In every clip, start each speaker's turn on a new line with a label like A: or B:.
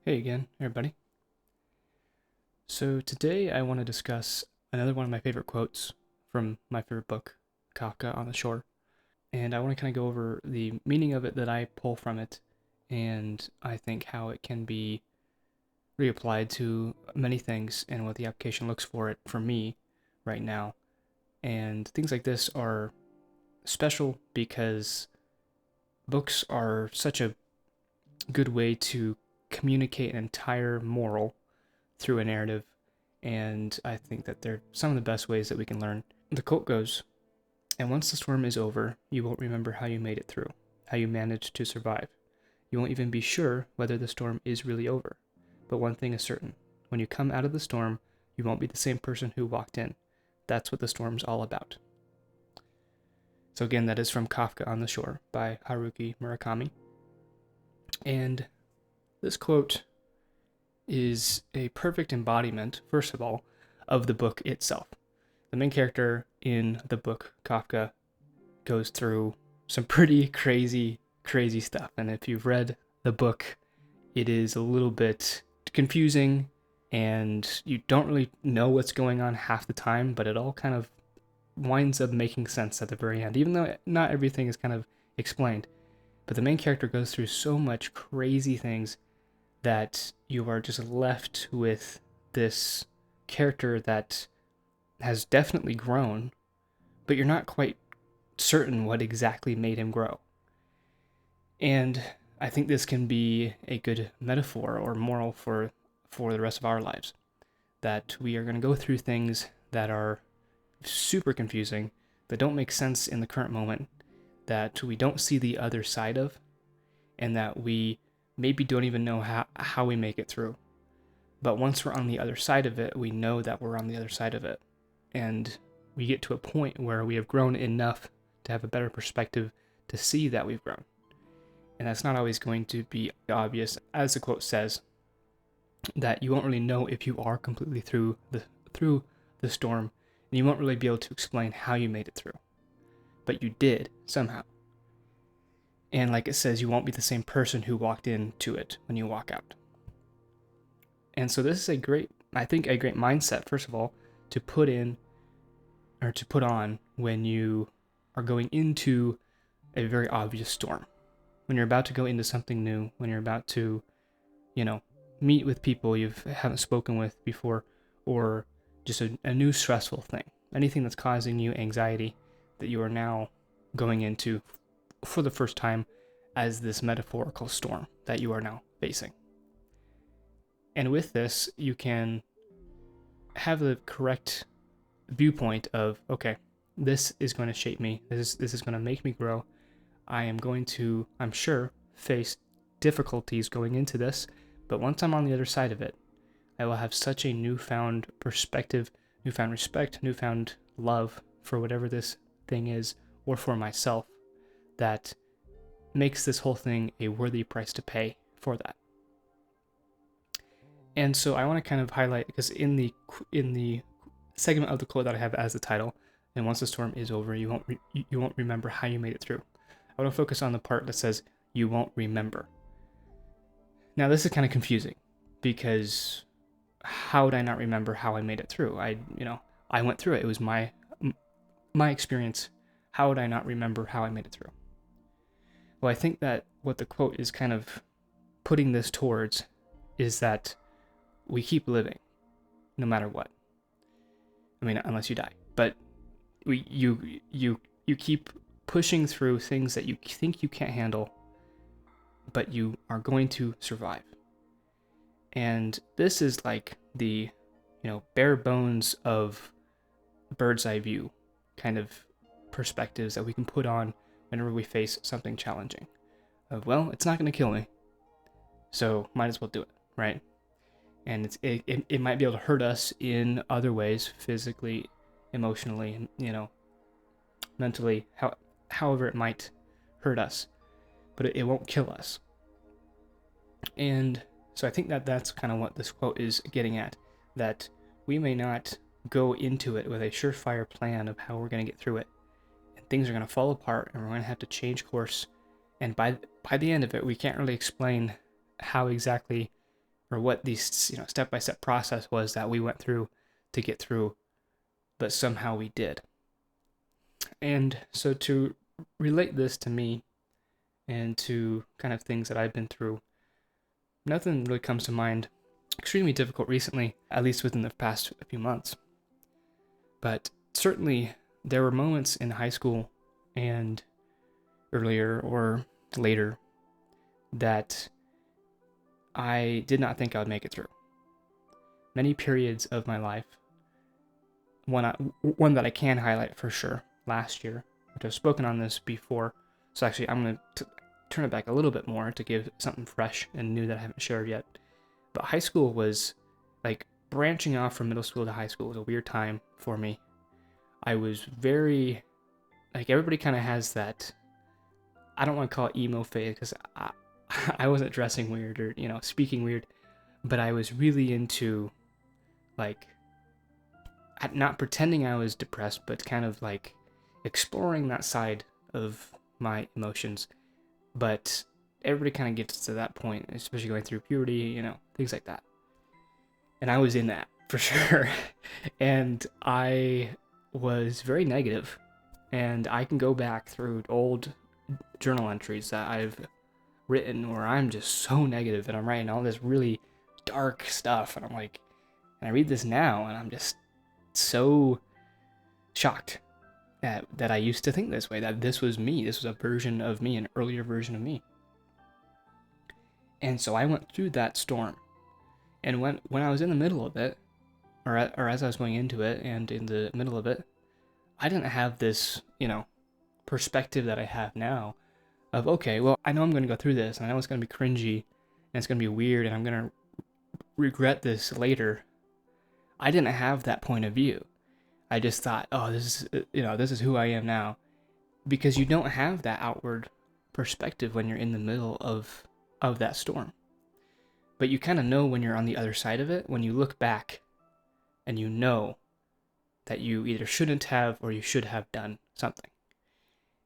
A: Hey again, everybody. So today I want to discuss another one of my favorite quotes from my favorite book, Kafka on the Shore. And I want to kind of go over the meaning of it that I pull from it, and I think how it can be reapplied to many things and what the application looks for it for me right now. And things like this are special because books are such a good way to communicate an entire moral through a narrative, and I think that they're some of the best ways that we can learn. The quote goes, "And once the storm is over, you won't remember how you made it through, how you managed to survive. You won't even be sure whether the storm is really over. But one thing is certain: when you come out of the storm, you won't be the same person who walked in. That's what the storm's all about." So again, that is from Kafka on the Shore by Haruki Murakami. And this quote is a perfect embodiment, first of all, of the book itself. The main character in the book, Kafka, goes through some pretty crazy stuff. And if you've read the book, it is a little bit confusing and you don't really know what's going on half the time, but it all kind of winds up making sense at the very end, even though not everything is kind of explained. But the main character goes through so much crazy things that you are just left with this character that has definitely grown, but you're not quite certain what exactly made him grow. And I think this can be a good metaphor or moral for the rest of our lives. That we are going to go through things that are super confusing, that don't make sense in the current moment, that we don't see the other side of, and that we maybe don't even know how we make it through. But once we're on the other side of it, we know that we're on the other side of it. And we get to a point where we have grown enough to have a better perspective to see that we've grown. And that's not always going to be obvious. As the quote says, that you won't really know if you are completely through the storm, and you won't really be able to explain how you made it through. But you did somehow. And like it says, you won't be the same person who walked into it when you walk out. And so this is a great mindset, first of all, to put in or to put on when you are going into a very obvious storm. When you're about to go into something new, when you're about to, meet with people you haven't spoken with before, or just a new stressful thing. Anything that's causing you anxiety that you are now going into for the first time as this metaphorical storm that you are now facing. And with this, you can have the correct viewpoint of, okay, this is going to shape me. This is going to make me grow. I am going to, I'm sure, face difficulties going into this, but once I'm on the other side of it, I will have such a newfound perspective, newfound respect, newfound love for whatever this thing is, or for myself, that makes this whole thing a worthy price to pay for that. And so I want to kind of highlight, because in the segment of the quote that I have as the title, and once the storm is over, you won't remember how you made it through. I want to focus on the part that says you won't remember. Now this is kind of confusing because how would I not remember how I made it through? I went through it. It was my experience. How would I not remember how I made it through? Well, I think that what the quote is kind of putting this towards is that we keep living no matter what. I mean, unless you die, but you keep pushing through things that you think you can't handle, but you are going to survive. And this is like the, bare bones of bird's eye view kind of perspectives that we can put on whenever we face something challenging. Well, it's not going to kill me, so might as well do it, right? And it might be able to hurt us in other ways, physically, emotionally, mentally, however it might hurt us, but it won't kill us. And so I think that that's kind of what this quote is getting at, that we may not go into it with a surefire plan of how we're going to get through it, and things are going to fall apart, and we're going to have to change course. And by the end of it, we can't really explain how exactly or what these, step-by-step process was that we went through to get through, but somehow we did. And so to relate this to me and to kind of things that I've been through, nothing really comes to mind extremely difficult recently, at least within the past few months. But certainly there were moments in high school and earlier or later that I did not think I would make it through. Many periods of my life, one that I can highlight for sure, last year, which I've spoken on this before, so actually I'm going to turn it back a little bit more to give something fresh and new that I haven't shared yet. But high school was, like, branching off from middle school to high school was a weird time for me. I was very, like, everybody kind of has that, I don't want to call it emo phase, because I wasn't dressing weird or, speaking weird, but I was really into, like, not pretending I was depressed, but kind of, like, exploring that side of my emotions. But everybody kind of gets to that point, especially going through puberty, things like that. And I was in that, for sure. And I was very negative. And I can go back through old journal entries that I've written where I'm just so negative and I'm writing all this really dark stuff. And I'm like, and I read this now and I'm just so shocked that I used to think this way, that this was me. This was a version of me, an earlier version of me. And so I went through that storm. And when I was in the middle of it, or as I was going into it and in the middle of it, I didn't have this, perspective that I have now of, okay, well, I know I'm going to go through this, and I know it's going to be cringy, and it's going to be weird, and I'm going to regret this later. I didn't have that point of view. I just thought, oh, this is who I am now. Because you don't have that outward perspective when you're in the middle of that storm. But you kind of know when you're on the other side of it, when you look back and you know that you either shouldn't have or you should have done something.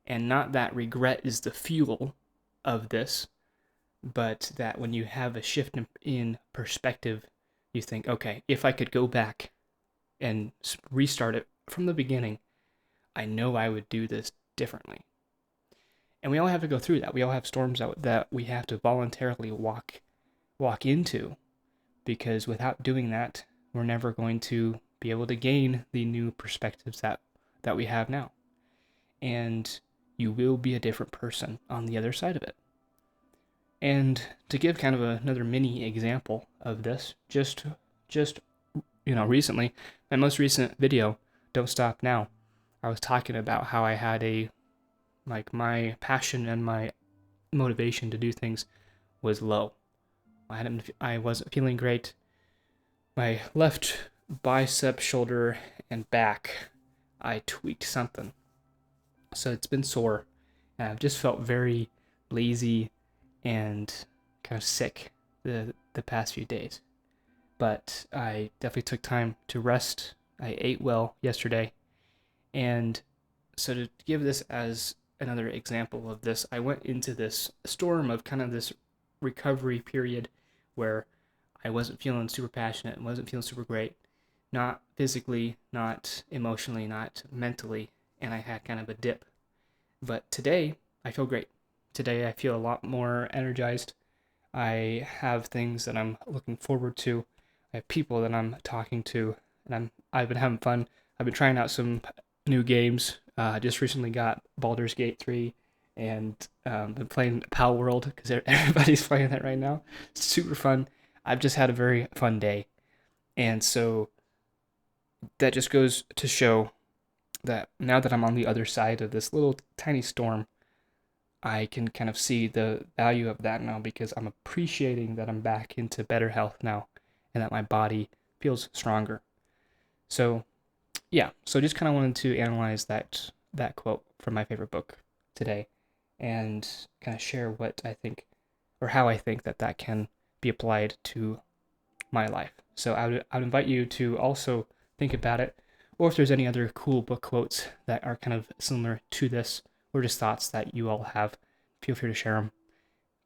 A: And not that regret is the fuel of this, but that when you have a shift in perspective, you think, okay, if I could go back and restart it from the beginning, I know I would do this differently. And we all have to go through that. We all have storms that we have to voluntarily walk into, because without doing that, we're never going to be able to gain the new perspectives that we have now. And you will be a different person on the other side of it. And to give kind of another mini example of this, just recently, my most recent video, Don't Stop Now, I was talking about how I had my passion and my motivation to do things was low. I wasn't feeling great. My left bicep, shoulder, and back, I tweaked something. So it's been sore. And I've just felt very lazy and kind of sick the past few days. But I definitely took time to rest. I ate well yesterday. And so to give this as another example of this, I went into this storm of kind of this recovery period where I wasn't feeling super passionate, wasn't feeling super great, not physically, not emotionally, not mentally, and I had kind of a dip. But today, I feel great. Today, I feel a lot more energized. I have things that I'm looking forward to. I have people that I'm talking to, and I've been having fun. I've been trying out some new games. Just recently got Baldur's Gate 3, and been playing Pal World because everybody's playing that right now. It's super fun. I've just had a very fun day. And so that just goes to show that now that I'm on the other side of this little tiny storm, I can kind of see the value of that now, because I'm appreciating that I'm back into better health now and that my body feels stronger. So yeah, so just kind of wanted to analyze that quote from my favorite book today and kind of share what I think, or how I think that can be applied to my life. So I would invite you to also think about it, or if there's any other cool book quotes that are kind of similar to this, or just thoughts that you all have, feel free to share them,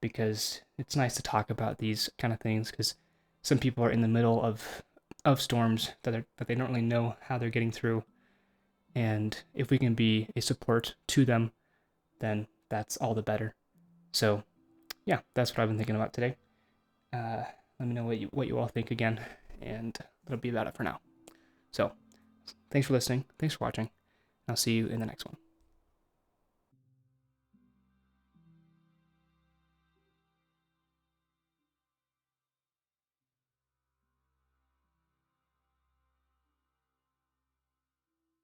A: because it's nice to talk about these kind of things, because some people are in the middle of storms that they don't really know how they're getting through, and if we can be a support to them, then that's all the better. So yeah, that's what I've been thinking about today. Let me know what you all think again, and that'll be about it for now. So thanks for listening. Thanks for watching. I'll see you in the next one.